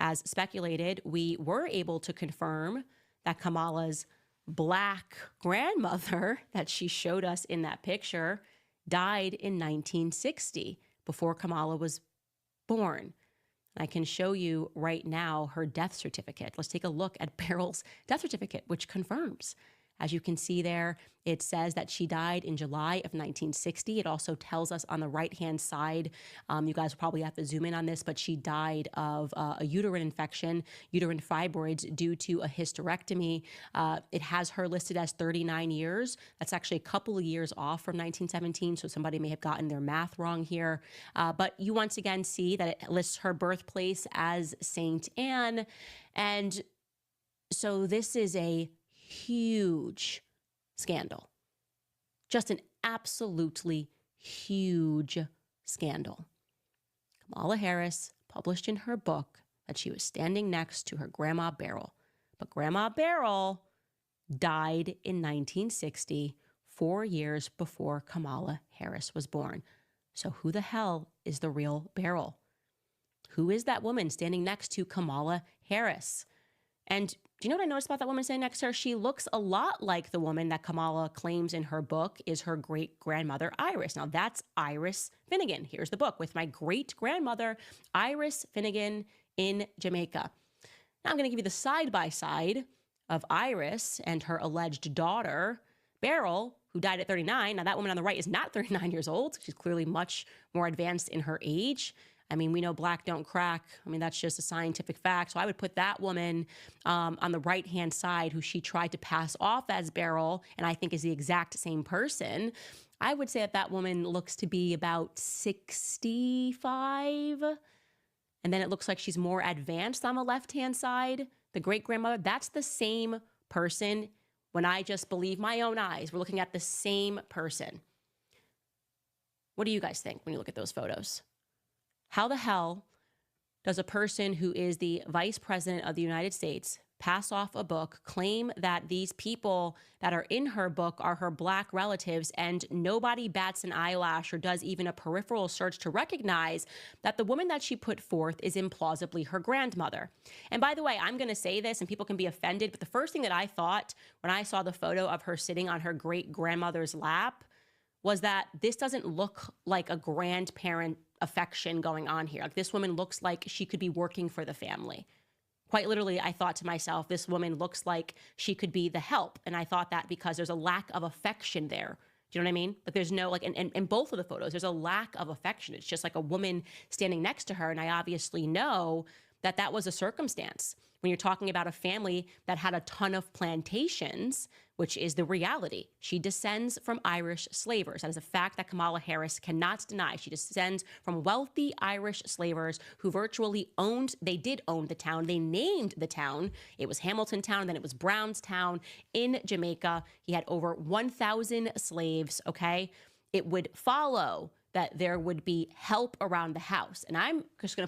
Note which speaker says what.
Speaker 1: as speculated, we were able to confirm that Kamala's Black grandmother that she showed us in that picture died in 1960, before Kamala was born. I can show you right now her death certificate. Let's take a look at Beryl's death certificate, which confirms. As you can see there, it says that she died in July of 1960. It also tells us on the right-hand side, you guys will probably have to zoom in on this, but she died of a uterine infection, uterine fibroids due to a hysterectomy. It has her listed as 39 years. That's actually a couple of years off from 1917, so somebody may have gotten their math wrong here. But you once again see that it lists her birthplace as St. Anne. And so this is a huge scandal. Just an absolutely huge scandal. Kamala Harris published in her book that she was standing next to her Grandma Beryl. But Grandma Beryl died in 1960, 4 years before Kamala Harris was born. So who the hell is the real Beryl? Who is that woman standing next to Kamala Harris? And do you know what I noticed about that woman standing next to her? She looks a lot like the woman that Kamala claims in her book is her great-grandmother, Iris. Now, that's Iris Finnegan. Here's the book with my great-grandmother, Iris Finnegan, in Jamaica. Now, I'm going to give you the side-by-side of Iris and her alleged daughter, Beryl, who died at 39. Now, that woman on the right is not 39 years old. She's clearly much more advanced in her age. I mean, we know black don't crack. I mean, that's just a scientific fact. So I would put that woman on the right-hand side, who she tried to pass off as Beryl, and I think is the exact same person. I would say that that woman looks to be about 65. And then it looks like she's more advanced on the left-hand side. The great-grandmother, that's the same person. When I just believe my own eyes, we're looking at the same person. What do you guys think when you look at those photos? How the hell does a person who is the vice president of the United States pass off a book, claim that these people that are in her book are her black relatives, and nobody bats an eyelash or does even a peripheral search to recognize that the woman that she put forth is implausibly her grandmother? And by the way, I'm going to say this and people can be offended, but the first thing that I thought when I saw the photo of her sitting on her great-grandmother's lap was that this doesn't look like a grandparent affection going on here. Like, this woman looks like she could be working for the family. Quite literally, I thought to myself, this woman looks like she could be the help. And I thought that because there's a lack of affection there. Do you know what I mean? Like, there's no, like, in both of the photos, there's a lack of affection. It's just like a woman standing next to her. And I obviously know that that was a circumstance. When you're talking about a family that had a ton of plantations, which is the reality. She descends from Irish slavers. That is a fact that Kamala Harris cannot deny. She descends from wealthy Irish slavers who virtually did own the town. They named the town. It was Hamilton Town, then it was Brownstown in Jamaica. He had over 1,000 slaves, okay? It would follow that there would be help around the house. And I'm just going to